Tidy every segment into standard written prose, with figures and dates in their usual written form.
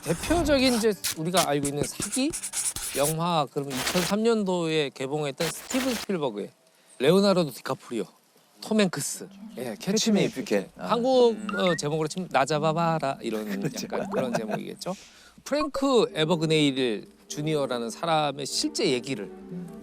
대표적인 이제 우리가 알고 있는 사기 영화 그러면 2003년도에 개봉했던 스티븐 스필버그의 레오나르도 디카프리오, 톰 행크스, 예, 캐치 미 이프 캔. 한국 제목으로 치면 나 잡아봐라 이런 약간 그런 제목이겠죠. 프랭크 에버그네일 주니어라는 사람의 실제 얘기를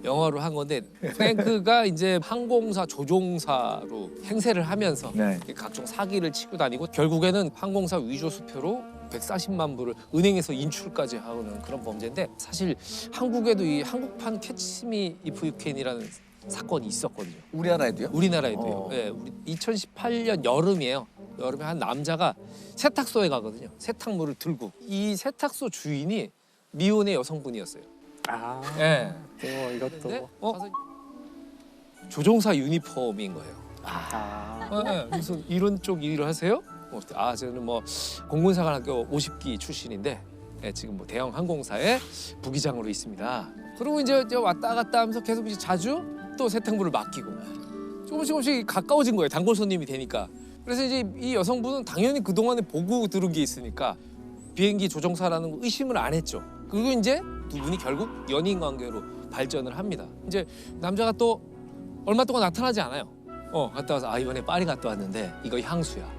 영화로 한 건데 프랭크가 이제 항공사 조종사로 행세를 하면서 네. 각종 사기를 치고 다니고 결국에는 항공사 위조 수표로 140만 불을 은행에서 인출까지 하는 그런 범죄인데 사실 한국에도 이 한국판 캐치미 이프 유캔이라는 사건이 있었거든요. 우리나라에도요? 우리나라에도요. 예, 우리 2018년 여름이에요. 여름에 한 남자가 세탁소에 가거든요. 세탁물을 들고 이 세탁소 주인이 미혼의 여성분이었어요. 아, 예. 이것도 근데 가서 조종사 유니폼인 거예요. 아, 예, 무슨 이런 쪽 일을 하세요? 저는 뭐 공군사관학교 50기 출신인데 예, 지금 뭐 대형 항공사의 부기장으로 있습니다. 그리고 이제 왔다 갔다 하면서 계속 이제 자주 또 세탁물을 맡기고 조금씩 가까워진 거예요. 단골 손님이 되니까. 그래서 이제 이 여성분은 당연히 그동안에 보고 들은 게 있으니까 비행기 조종사라는 거 의심을 안 했죠. 그리고 이제 두 분이 결국 연인 관계로 발전을 합니다. 이제 남자가 또 얼마 동안 나타나지 않아요. 갔다 와서 이번에 파리 갔다 왔는데 이거 향수야.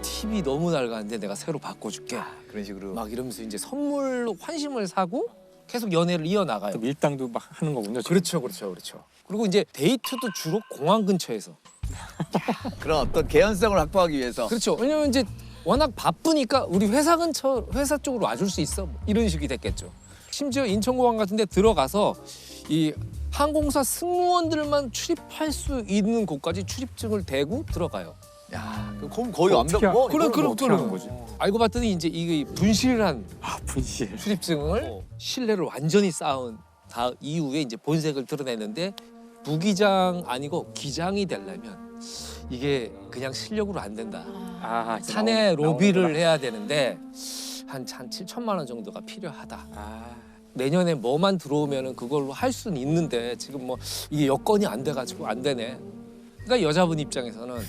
TV 너무 낡았는데 내가 새로 바꿔줄게. 그런 식으로. 막 이러면서 이제 선물로 환심을 사고 계속 연애를 이어나가요. 또 밀당도 막 하는 거군요. 지금. 그렇죠. 그리고 이제 데이트도 주로 공항 근처에서. 그런 어떤 개연성을 확보하기 위해서. 그렇죠. 왜냐면 이제 워낙 바쁘니까 우리 회사 근처 회사 쪽으로 와줄 수 있어. 뭐 이런 식이 됐겠죠. 심지어 인천공항 같은 데 들어가서 이 항공사 승무원들만 출입할 수 있는 곳까지 출입증을 대고 들어가요. 야, 그럼 거의 어떻게 완벽. 그럼 어떻게 하는 거지? 알고 봤더니 이제 이게 분실한 아, 분실. 출입증을 신뢰를 완전히 쌓은 이후에 이제 본색을 드러내는데 부기장 아니고 기장이 되려면 이게 그냥 실력으로 안 된다. 아, 사내 로비를 해야 되는데 한 7천만 원 정도가 필요하다. 아, 내년에 뭐만 들어오면은 그걸로 할 수는 있는데 지금 뭐 이게 여건이 안 돼가지고 안 되네. 그러니까 여자분 입장에서는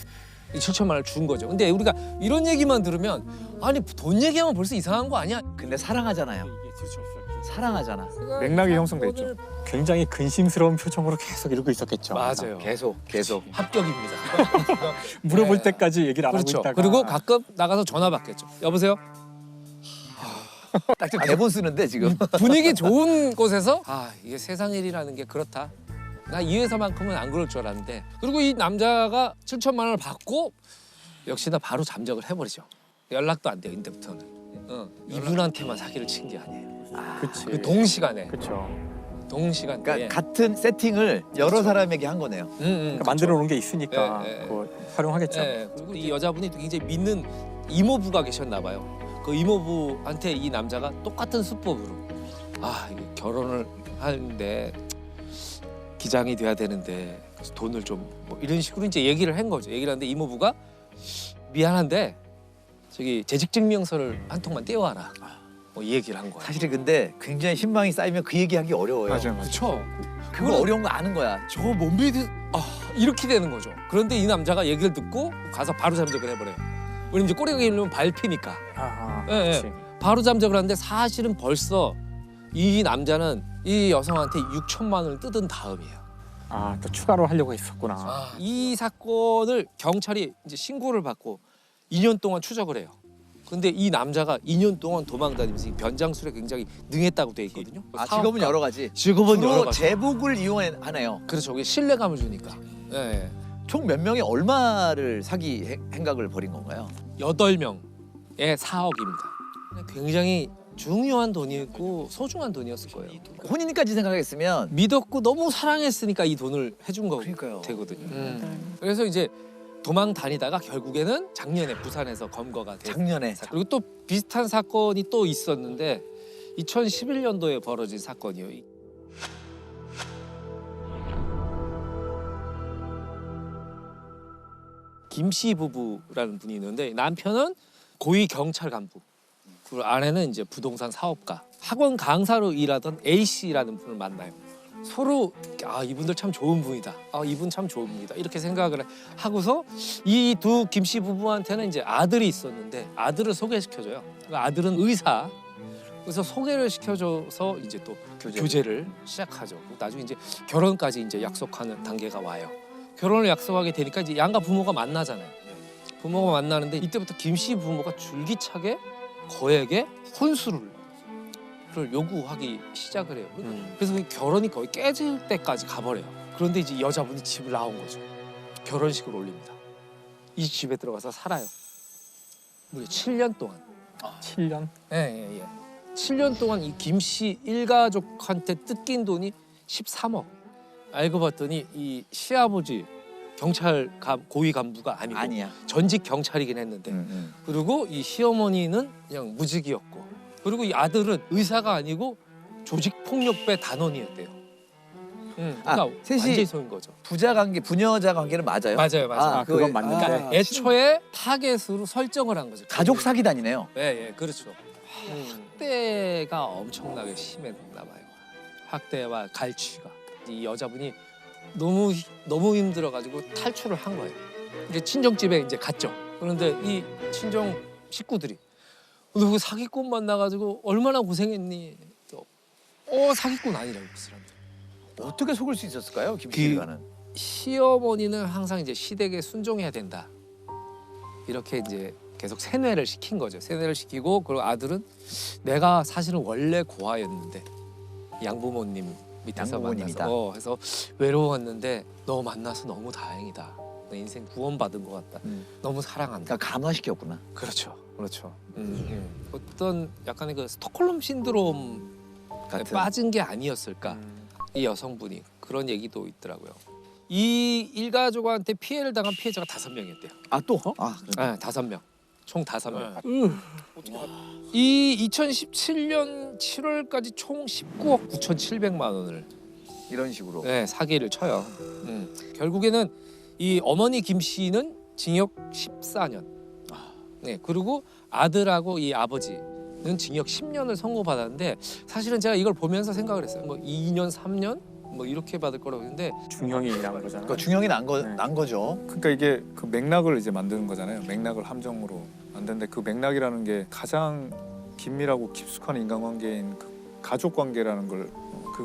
이 7천만 원을 준 거죠. 근데 우리가 이런 얘기만 들으면 아니 돈 얘기하면 벌써 이상한 거 아니야? 근데 사랑하잖아요. 사랑하잖아. 맥락이 형성돼 있죠. 굉장히 근심스러운 표정으로 계속 이러고 있었겠죠. 맞아요. 계속. 합격입니다. 물어볼 네. 때까지 얘기를 안 그렇죠. 하고 있다가 그리고 가끔 나가서 전화 받겠죠. 여보세요? 딱 지금 대본 쓰는데 지금. 분위기 좋은 곳에서 이게 세상 일이라는 게 그렇다. 나 이 회사만큼은 안 그럴 줄 알았는데. 그리고 이 남자가 7천만 원을 받고 역시나 바로 잠적을 해버리죠. 연락도 안 돼요. 이때부터는. 이분한테만 사기를 친 게 아니에요. 그치. 그 동시간에. 그렇죠. 동시간대에. 그러니까 같은 세팅을 여러 사람에게 한 거네요. 그러니까 만들어 놓은 게 있으니까 예, 예. 그거 활용하겠죠. 네, 그리고 이 여자분이 굉장히 믿는 이모부가 계셨나 봐요. 그 이모부한테 이 남자가 똑같은 수법으로 이게 결혼을 하는데 기장이 돼야 되는데 그래서 돈을 좀 뭐 이런 식으로 이제 얘기를 한 거죠. 얘기를 하는데 이모부가 미안한데 저기 재직증명서를 한 통만 떼와라. 뭐 이 얘기를 한 거야. 사실은 근데 굉장히 신망이 쌓이면 그 얘기하기 어려워요. 맞아요. 그렇죠. 그걸 어려운 거 아는 거야. 저거 못 믿을 이렇게 되는 거죠. 그런데 이 남자가 얘기를 듣고 가서 바로 잠적을 해버려요. 왜냐면 이제 꼬리가 길면 밟히니까. 아, 예, 그렇지. 바로 잠적을 하는데 사실은 벌써 이 남자는 이 여성한테 6천만 원을 뜯은 다음이에요. 아, 또 추가로 하려고 했었구나. 이 사건을 경찰이 이제 신고를 받고 2년 동안 추적을 해요. 근데 이 남자가 2년 동안 도망다니면서 변장술에 굉장히 능했다고 돼 있거든요. 직업은 여러 가지. 직업은 여러 주로 가지. 제복을 이용하네요. 그렇죠. 그게 신뢰감을 주니까. 예. 총 몇 명이 얼마를 사기 행각을 벌인 건가요? 8명의 4억입니다. 굉장히 중요한 돈이었고 소중한 돈이었을 거예요. 혼인까지 생각했으면 믿었고 너무 사랑했으니까 이 돈을 해준 거 그러니까요. 되거든요. 그래서 이제 도망 다니다가 결국에는 작년에 부산에서 검거가 돼요. 작년에. 그리고 또 비슷한 사건이 또 있었는데 2011년도에 벌어진 사건이에요. 김씨 부부라는 분이 있는데 남편은 고위 경찰 간부, 그 아내는 이제 부동산 사업가, 학원 강사로 일하던 A 씨라는 분을 만나요. 서로 이분들 참 좋은 분이다. 이분 참 좋은 분이다. 이렇게 생각을 하고서 이 두 김씨 부부한테는 이제 아들이 있었는데 아들을 소개시켜줘요. 그 아들은 의사. 그래서 소개를 시켜줘서 이제 또 교제를 시작하죠. 나중에 이제 결혼까지 이제 약속하는 단계가 와요. 결혼을 약속하게 되니까 이제 양가 부모가 만나잖아요. 부모가 만나는데 이때부터 김 씨 부모가 줄기차게 거액의 혼수를 요구하기 시작을 해요. 그래서 그 결혼이 거의 깨질 때까지 가버려요. 그런데 이제 여자분이 집을 나온 거죠. 결혼식을 올립니다. 이 집에 들어가서 살아요. 무려 7년 동안. 7년? 예. 7년 동안 이 김 씨 일가족한테 뜯긴 돈이 13억. 알고 봤더니 이 시아버지 경찰 고위 간부가 아니고 아니야. 전직 경찰이긴 했는데 그리고 이 시어머니는 그냥 무직이었고 그리고 이 아들은 의사가 아니고 조직폭력배 단원이었대요. 그러니까 셋이 완전히 속인 거죠. 부자 관계, 부녀자 관계는 맞아요. 맞아요. 그건 맞는데. 그러니까 애초에 타겟으로 설정을 한 거죠. 가족 사기단이네요. 예, 그렇죠. 학대가 엄청나게 심했나 봐요. 학대와 갈취가. 이 여자분이 너무 힘들어가지고 탈출을 한 거예요. 이제 친정집에 이제 갔죠. 그런데 이 친정 식구들이 너 그 사기꾼 만나가지고 얼마나 고생했니? 사기꾼 아니라고 그 사람들. 어떻게 속을 수 있었을까요, 김 씨가는? 시어머니는 항상 이제 시댁에 순종해야 된다. 이렇게 이제 계속 세뇌를 시킨 거죠. 세뇌를 시키고 그리고 아들은 내가 사실은 원래 고아였는데 양부모님 밑에서 양부모님이다. 만나서 해서 외로웠는데 너 만나서 너무 다행이다. 내 인생 구원받은 것 같다. 너무 사랑한다. 그러니까 감화시켰구나. 그렇죠. 어떤 약간의 그 스톡홀름 신드롬에 같은. 빠진 게 아니었을까. 이 여성분이 그런 얘기도 있더라고요. 이 일가족한테 피해를 당한 피해자가 5명이었대요. 아 또? 네, 5명. 총 5명. 이 2017년 7월까지 총 19억 9,700만 원을 이런 식으로. 사기를 쳐요. 결국에는 이 어머니 김 씨는 징역 14년. 네, 그리고 아들하고 이 아버지는 징역 10년을 선고받았는데 사실은 제가 이걸 보면서 생각을 했어요. 뭐 2년, 3년 뭐 이렇게 받을 거라고 했는데 중형이 난 거잖아요. 그러니까 중형이 난 네. 거죠. 그러니까 이게 그 맥락을 이제 만드는 거잖아요. 맥락을 함정으로 만드는데 그 맥락이라는 게 가장 긴밀하고 깊숙한 인간관계인 그 가족 관계라는 걸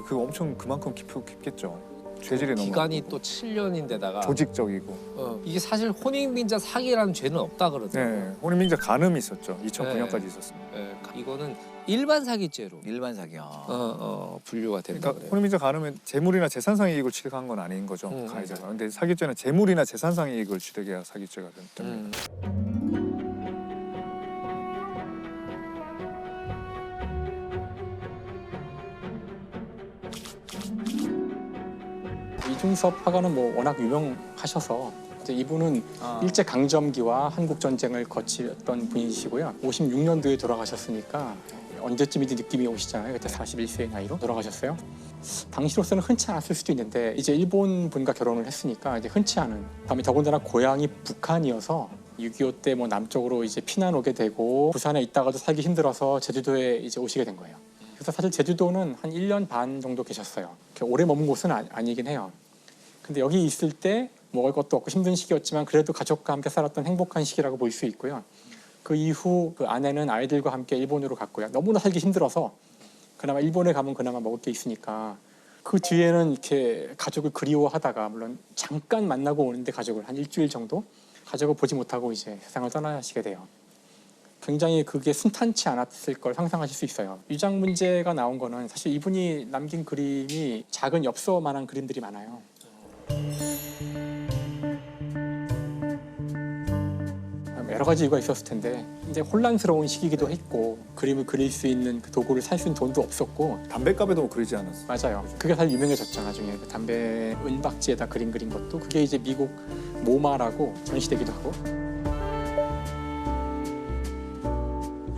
그 엄청 그만큼 깊겠죠. 죄질이 너무 기간이 나쁘고. 또 7년인데다가 조직적이고. 이게 사실 혼인빈자 사기라는 죄는 없다 그러더라고요. 네, 혼인민자 간음이 있었죠. 2009년까지 네. 있었습니다. 이거는 일반 사기죄로 일반 사기야. 분류가 된다 그러니까 그래요. 혼인민자 간음은 재물이나 재산상 이익을 취득한 건 아닌 거죠. 가해자가. 근데 사기죄는 재물이나 재산상 이익을 취득해야 사기죄가 됩니다. 이중섭 화가는 뭐 워낙 유명하셔서 이제 이분은 일제 강점기와 한국 전쟁을 거치던 분이시고요. 56년도에 돌아가셨으니까 언제쯤이든 느낌이 오시잖아요. 그때 41세의 나이로 돌아가셨어요. 당시로서는 흔치 않았을 수도 있는데 이제 일본 분과 결혼을 했으니까 이제 흔치 않은. 다음에 더군다나 고향이 북한이어서 6.25 때 뭐 남쪽으로 이제 피난 오게 되고 부산에 있다가도 살기 힘들어서 제주도에 이제 오시게 된 거예요. 그래서 사실 제주도는 한 1년 반 정도 계셨어요. 오래 머문 곳은 아니긴 해요. 근데 여기 있을 때 먹을 것도 없고 힘든 시기였지만 그래도 가족과 함께 살았던 행복한 시기라고 볼 수 있고요. 그 이후 그 아내는 아이들과 함께 일본으로 갔고요. 너무나 살기 힘들어서 그나마 일본에 가면 그나마 먹을 게 있으니까 그 뒤에는 이렇게 가족을 그리워하다가 물론 잠깐 만나고 오는데 가족을 한 일주일 정도 가족을 보지 못하고 이제 세상을 떠나시게 돼요. 굉장히 그게 순탄치 않았을 걸 상상하실 수 있어요. 위장 문제가 나온 거는 사실 이분이 남긴 그림이 작은 엽서만한 그림들이 많아요. 여러 가지 이유가 있었을 텐데 이제 혼란스러운 시기이기도 했고 그림을 그릴 수 있는 그 도구를 살 수 있는 돈도 없었고 담배값에도 그리지 않았어요. 맞아요. 그게 사실 유명해졌죠. 나중에 그 담배 은박지에다 그린 것도 그게 이제 미국 모마라고 전시되기도 하고.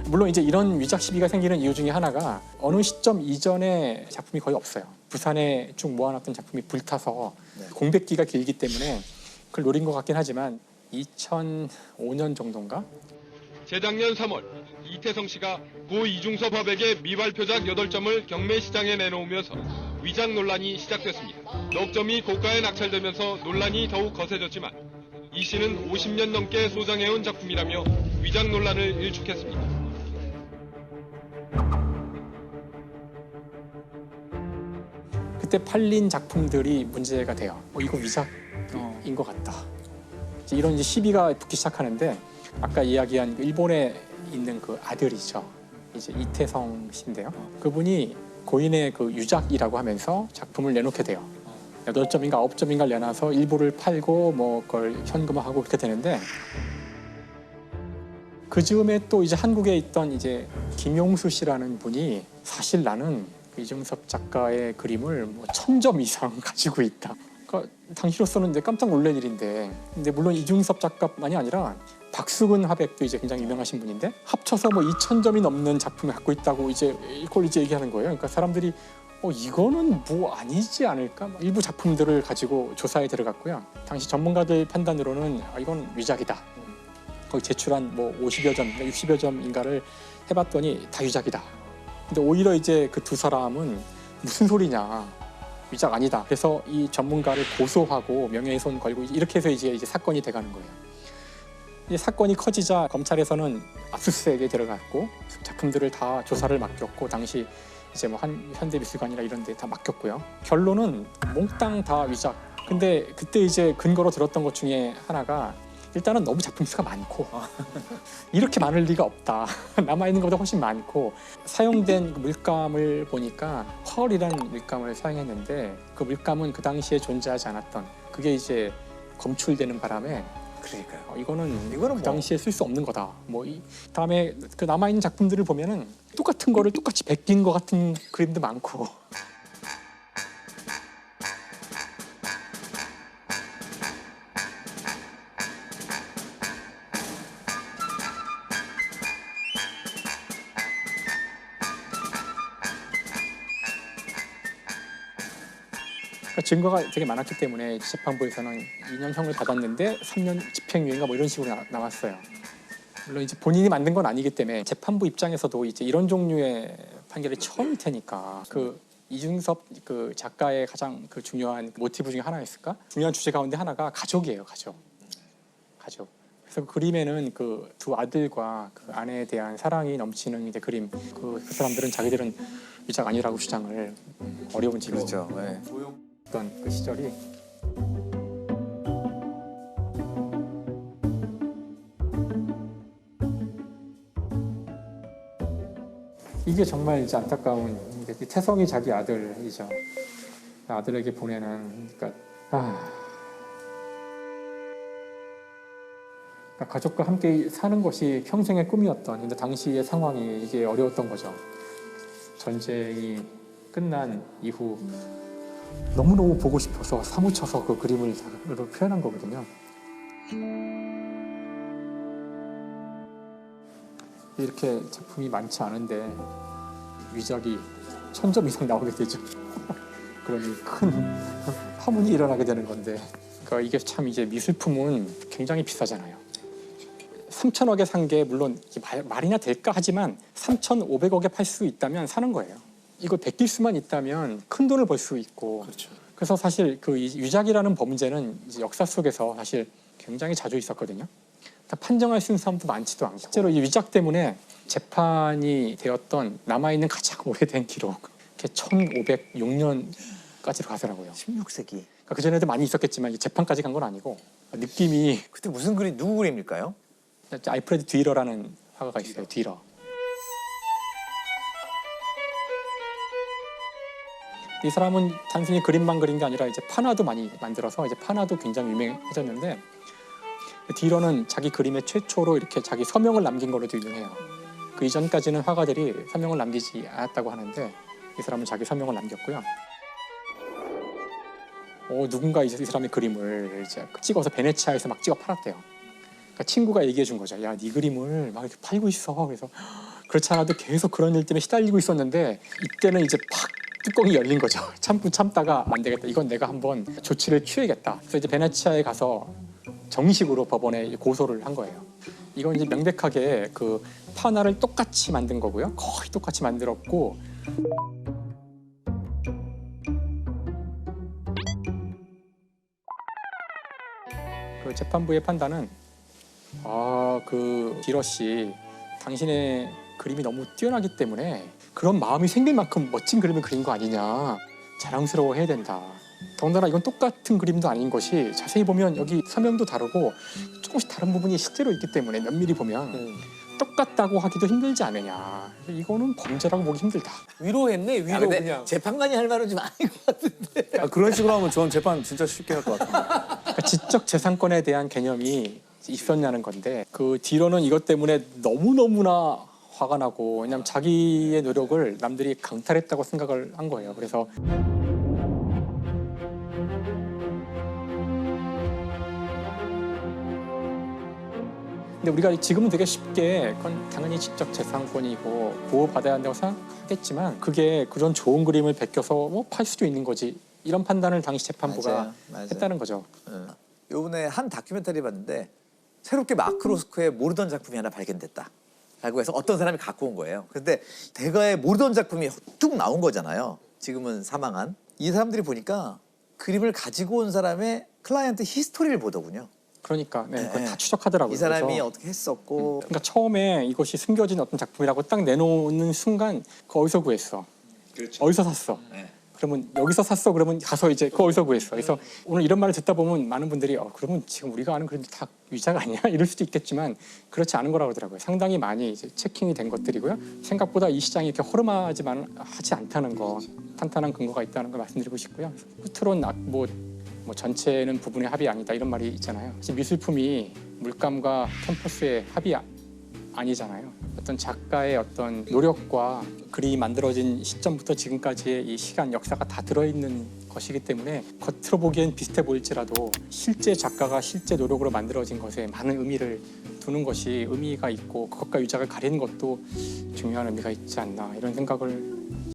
물론 이제 이런 위작 시비가 생기는 이유 중에 하나가 어느 시점 이전에 작품이 거의 없어요. 부산에 쭉 모아놨던 작품이 불타서 공백기가 길기 때문에 그걸 노린 것 같긴 하지만 2005년 정도인가? 재작년 3월 이태성 씨가 고 이중섭 화백의 미발표작 8점을 경매시장에 내놓으면서 위작 논란이 시작됐습니다. 넉 점이 고가에 낙찰되면서 논란이 더욱 거세졌지만 이 씨는 50년 넘게 소장해온 작품이라며 위작 논란을 일축했습니다. 그때 팔린 작품들이 문제가 돼요. 이거 위작인 것 같다. 이제 이런 이제 시비가 붙기 시작하는데 아까 이야기한 그 일본에 있는 그 아들이죠. 이제 이태성 씨인데요. 그분이 고인의 그 유작이라고 하면서 작품을 내놓게 돼요. 8점인가 9점인가 내놔서 일부를 팔고 뭐 그걸 현금화하고 그렇게 되는데 그 즈음에 또 이제 한국에 있던 이제 김용수 씨라는 분이 사실 나는 이중섭 작가의 그림을 뭐 1000점 이상 가지고 있다. 그러니까 당시로서는 이제 깜짝 놀랄 일인데, 근데 물론 이중섭 작가만이 아니라 박수근 화백도 이제 굉장히 유명하신 분인데 합쳐서 뭐 2000점이 넘는 작품을 갖고 있다고 이제 이걸 이제 얘기하는 거예요. 그러니까 사람들이 이거는 뭐 아니지 않을까? 일부 작품들을 가지고 조사에 들어갔고요. 당시 전문가들 판단으로는 이건 위작이다. 거기 제출한 뭐 50여 점, 60여 점인가를 해봤더니 다 위작이다. 근데 오히려 이제 그 두 사람은 무슨 소리냐, 위작 아니다. 그래서 이 전문가를 고소하고 명예훼손 걸고 이렇게 해서 이제 사건이 돼가는 거예요. 이 사건이 커지자 검찰에서는 압수수색에 들어갔고 작품들을 다 조사를 맡겼고 당시 이제 뭐 현대미술관이나 이런 데 다 맡겼고요. 결론은 몽땅 다 위작. 근데 그때 이제 근거로 들었던 것 중에 하나가 일단은 너무 작품 수가 많고 이렇게 많을 리가 없다. 남아있는 것보다 훨씬 많고 사용된 물감을 보니까 펄이라는 물감을 사용했는데 그 물감은 그 당시에 존재하지 않았던 그게 이제 검출되는 바람에 그러니까요. 이거는 뭐 그 당시에 쓸 수 없는 거다. 뭐 다음에 그 남아있는 작품들을 보면은 똑같은 거를 똑같이 베낀 것 같은 그림도 많고 그러니까 증거가 되게 많았기 때문에 재판부에서는 2년형을 받았는데 3년 집행유예인가 뭐 이런 식으로 나왔어요. 물론 이제 본인이 만든 건 아니기 때문에 재판부 입장에서도 이제 이런 종류의 판결이 처음일 테니까 그 이중섭 그 작가의 가장 그 중요한 모티브 중에 하나였을까? 중요한 주제 가운데 하나가 가족이에요, 가족. 그래서 그 그림에는 그 두 아들과 그 아내에 대한 사랑이 넘치는 이제 그림. 그 사람들은 자기들은 위작 아니라고 주장을 어려운 집이 그렇죠. 네. 그 시절이 이게 정말 이제 안타까운 게 태성이 자기 아들이죠. 아들에게 보내는 그러니까 가족과 함께 사는 것이 평생의 꿈이었던 근데 당시의 상황이 이게 어려웠던 거죠. 전쟁이 끝난 이후 너무너무 보고 싶어서 사무쳐서 그 그림을 표현한 거거든요. 이렇게 작품이 많지 않은데 위작이 1000점 이상 나오게 되죠. 그러니 큰 파문이 일어나게 되는 건데 그러니까 이게 참 이제 미술품은 굉장히 비싸잖아요. 3,000억에 산 게 물론 말이나 될까 하지만 3,500억에 팔 수 있다면 사는 거예요. 이거 베낄 수만 있다면 큰 돈을 벌 수 있고 그렇죠. 그래서 사실 그 위작이라는 범죄는 이제 역사 속에서 사실 굉장히 자주 있었거든요. 판정할 수 있는 사람도 많지도 않고 실제로 이 위작 때문에 재판이 되었던 남아있는 가장 오래된 기록 1506년까지로 가더라고요. 16세기. 그러니까 그전에도 많이 있었겠지만 재판까지 간 건 아니고 느낌이 그때 무슨 그림 누구 그림일까요? 알프레드 뒤러라는 화가가 있어요. 뒤러. 이 사람은 단순히 그림만 그린 게 아니라 이제 판화도 많이 만들어서 이제 판화도 굉장히 유명해졌는데 뒤러는 자기 그림에 최초로 이렇게 자기 서명을 남긴 걸로도 유명해요. 그 이전까지는 화가들이 서명을 남기지 않았다고 하는데 이 사람은 자기 서명을 남겼고요. 누군가 이제 이 사람의 그림을 이제 찍어서 베네치아에서 막 찍어 팔았대요. 그러니까 친구가 얘기해 준 거죠. 야, 네 그림을 막 이렇게 팔고 있어. 그래서 그렇지 않아도 계속 그런 일 때문에 시달리고 있었는데 이때는 이제 팍 뚜껑이 열린 거죠. 참다가 안 되겠다. 이건 내가 한번 조치를 취해야겠다. 그래서 이제 베네치아에 가서 정식으로 법원에 고소를 한 거예요. 이건 이제 명백하게 그 판화를 똑같이 만든 거고요. 거의 똑같이 만들었고 그 재판부의 판단은 그 디러 씨 당신의 그림이 너무 뛰어나기 때문에 그런 마음이 생길 만큼 멋진 그림을 그린 거 아니냐. 자랑스러워해야 된다. 더군다나 이건 똑같은 그림도 아닌 것이 자세히 보면 여기 서명도 다르고 조금씩 다른 부분이 실제로 있기 때문에 면밀히 보면 똑같다고 하기도 힘들지 않느냐. 이거는 범죄라고 보기 힘들다. 위로했네 위로 아, 근데 그냥. 재판관이 할 말은 좀 아닌 것 같은데. 아, 그런 식으로 하면 저는 재판 진짜 쉽게 할 것 같아요. 그러니까 지적 재산권에 대한 개념이 있었냐는 건데 그 뒤로는 이것 때문에 너무너무나 화가 나고 왜냐하면 자기의 노력을 남들이 강탈했다고 생각을 한 거예요. 그래서 근데 우리가 지금은 되게 쉽게 그건 당연히 지적 재산권이고 보호받아야 한다고 생각하겠지만 그게 그런 좋은 그림을 베껴서 뭐 팔 수도 있는 거지 이런 판단을 당시 재판부가 맞아요. 했다는 거죠. 요번에 한 다큐멘터리 봤는데 새롭게 마크 로스코의 모르던 작품이 하나 발견됐다. 라고 해서 어떤 사람이 갖고 온 거예요. 근데 대가의 모르던 작품이 뚝 나온 거잖아요. 지금은 사망한. 이 사람들이 보니까 그림을 가지고 온 사람의 클라이언트 히스토리를 보더군요. 그러니까 네, 그걸 네. 다 추적하더라고요. 이 사람이 그래서 어떻게 했었고. 그러니까 처음에 이것이 숨겨진 어떤 작품이라고 딱 내놓는 순간 그 어디서 구했어? 어디서 샀어? 네. 그러면 여기서 샀어? 그러면 가서 이제 그 어디서 구했어? 그래서 오늘 이런 말을 듣다 보면 많은 분들이 그러면 지금 우리가 아는 그림들 다 위작 아니야? 이럴 수도 있겠지만 그렇지 않은 거라고 그러더라고요. 상당히 많이 이제 체킹이 된 것들이고요. 생각보다 이 시장이 이렇게 허름하지만 하지 않다는 거, 탄탄한 근거가 있다는 걸 말씀드리고 싶고요. 끝으로는 뭐 전체는 부분의 합이 아니다 이런 말이 있잖아요. 지금 미술품이 물감과 캔버스의 합이 아니잖아요. 어떤 작가의 어떤 노력과 글이 만들어진 시점부터 지금까지의 이 시간 역사가 다 들어있는 것이기 때문에 겉으로 보기엔 비슷해 보일지라도 실제 작가가 실제 노력으로 만들어진 것에 많은 의미를 두는 것이 의미가 있고 그것과 유작을 가리는 것도 중요한 의미가 있지 않나 이런 생각을